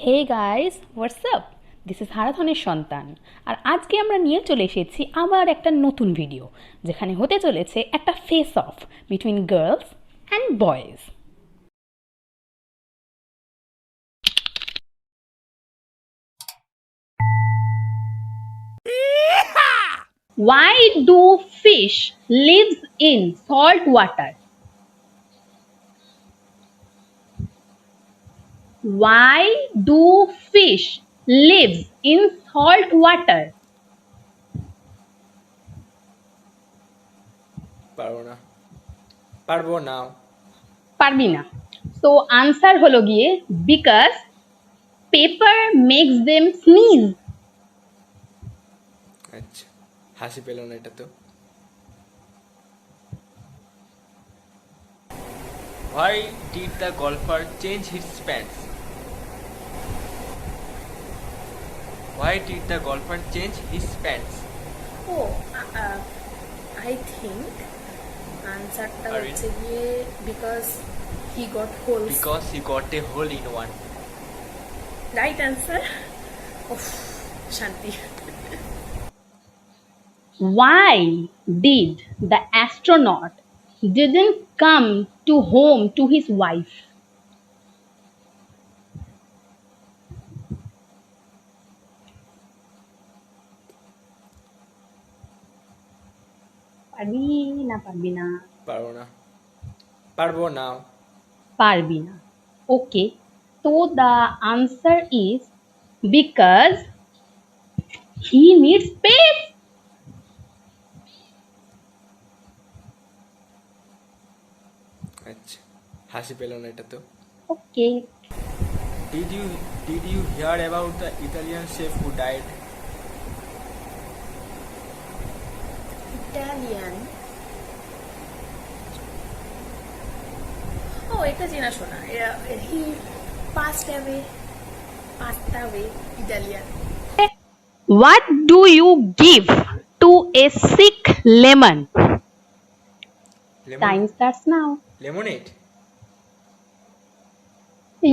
Hey guys, what's up? This is হারাধনের সন্তান। আর আজকে আমরা নিয়ে চলে এসেছি আবার একটা নতুন ভিডিও, যেখানে হতে চলেছে একটা face of between girls and boys. Why do fish lives in salt water? Why do fish lives in salt water? পারবো না। পারবি না। সো আনসার হলো গিয়ে because paper makes them sneeze. আচ্ছা, হাসি পেল না এটা তো। Why did the golfer change his pants? Why did the golfer change his pants? Oh, I think আনসারটা Are হচ্ছে গিয়ে because he got holes. Because he got a hole in one. Right answer. শান্তি। Why did the astronaut didn't come to home to his wife? পারবি না পারবি না? পারবো না। পারবি না। ওকে, তো the answer is because he needs space. আচ্ছা, হাসি পেল না এটা তো। Okay, Did you hear about the Italian chef who died? Italian. ও এটা চেনা শোনা। He passed away, Italian. what do you give to a sick lemon? Time starts now. Lemonade.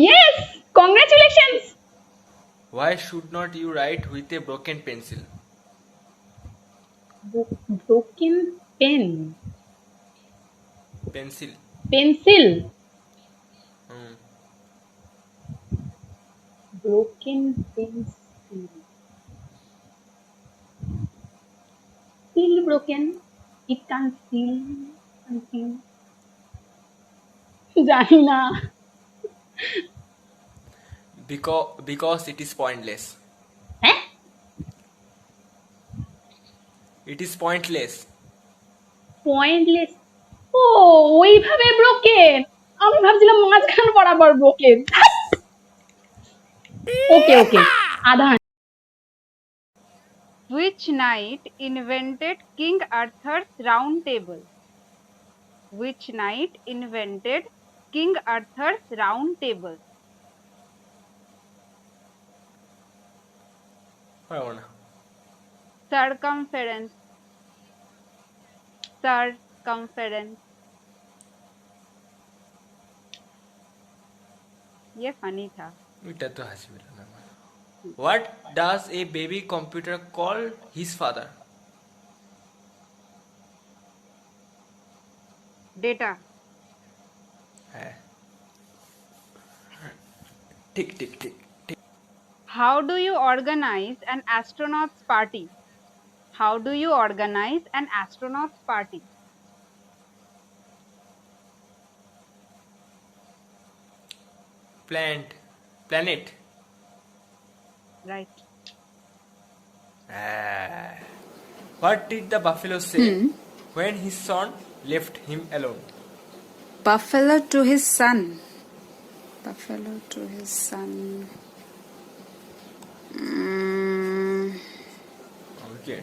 Yes, congratulations. Why should not you write with a broken pencil? Broken pen. Pencil. Pencil. Hmm. Broken pencil. Still broken. It can't seal. Something. জানি না। Because it is pointless. হ্যাঁ? It is pointless. Pointless. ও ওইভাবে broken, আমি ভাবছিলাম মাঝখান বরাবর broken. ওকে ওকে, আধা। Which knight invented King Arthur's round table? Which knight invented King Arthur's round table? পারবো না। Circumference. Circumference. ये funny था। এটা তো হাসি পেল না আমার। What does a baby computer call his father? Data. হ্যাঁ, ঠিক ঠিক ঠিক ঠিক। How do you organize an astronaut's party? How do you organize an astronaut's party? Planet. Right. What did the buffalo say when his son left him alone? Buffalo to his son. Buffalo to his son. Okay.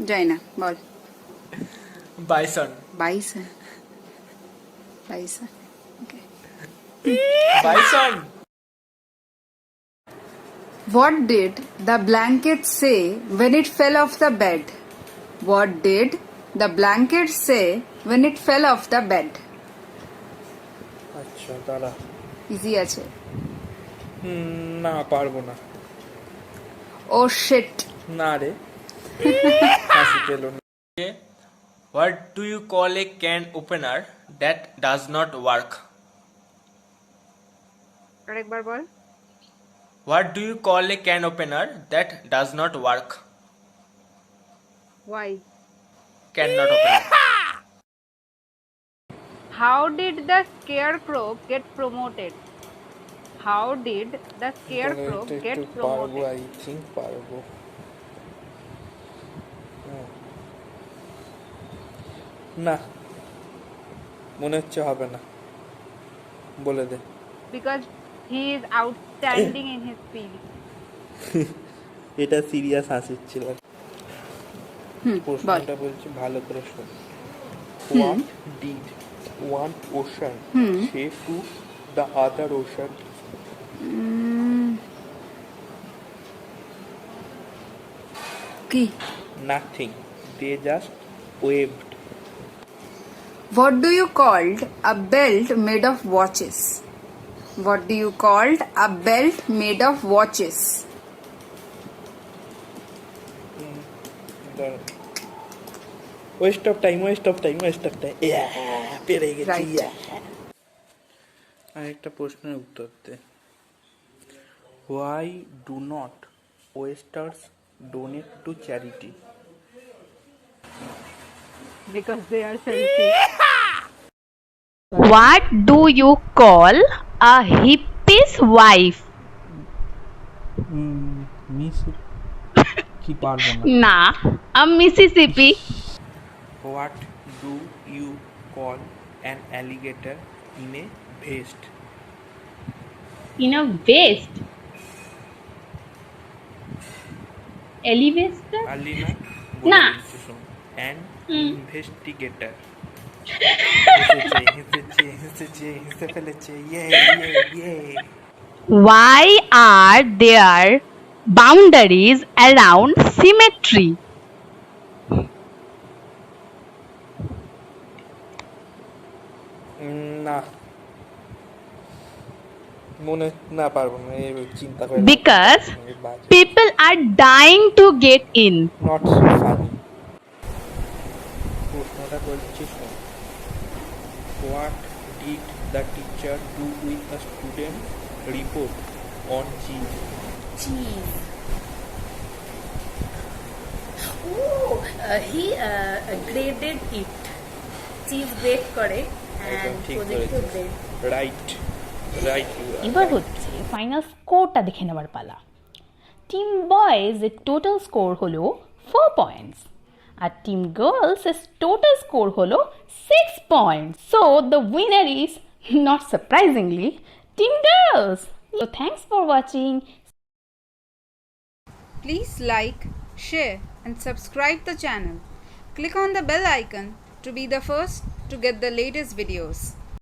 যাই না বল। Bison. Bison. Okay. Bison. What did the blanket say when it fell off the bed? What did the blanket say when it fell off the bed? আচ্ছা দাঁড়া, easy আছে। না পারবো না। ও sheet. না রে, হাসি পেল না। What do you call a can opener that does not work? আরেকবার বল। What do you call a can opener that does not work? Why? Cannot open. How did the scarecrow get promoted? How did the scarecrow get promoted? I think পারবো। না, মনে হচ্ছে হবে না, বলে দে। Because he is outstanding in his field. এটা serious হাসির ছিল। বল। প্রশ্নটা বলছি ভালো করে শোন। What did one ocean say to the other ocean? কি? Nothing. They just waved. What do you called a belt made of watches? What do you called a belt made of watches? Waste of time. Yeah, পেরে গেছি। Right. আরেকটা প্রশ্নের উত্তর দে। Why do not oysters donate to charity? Because they are selfish. What do you call a hippie's wife? Miss কি পারবো না। না, a Mississippi. What do you call an alligator in a vest? In a vest. Elevator? Alina না। an investigator. হেসে ফেলেছে। Yay. Why are there boundaries around symmetry? না, মনে না পারবো না, এই চিন্তা করে। Because people are dying to get in. Not so funny. প্রশ্নটা বলছি শোন। What did the teacher do with the student report on cheese? Cheese. Oh, he graded it. Cheese grade করে and ঠিক project বলেছিস। grade. রাইট। এবার হচ্ছে final স্কোরটা দেখে নেওয়ার পালা। টিম বয়েজ এর টোটাল স্কোর হলো 4 পয়েন্টস আর টিম গার্লস এর টোটাল স্কোর হলো 6 points. So the winner is not surprisingly team girls. So thanks for watching. Please like, share and subscribe the channel. Click on the bell icon to be the first to get the latest videos.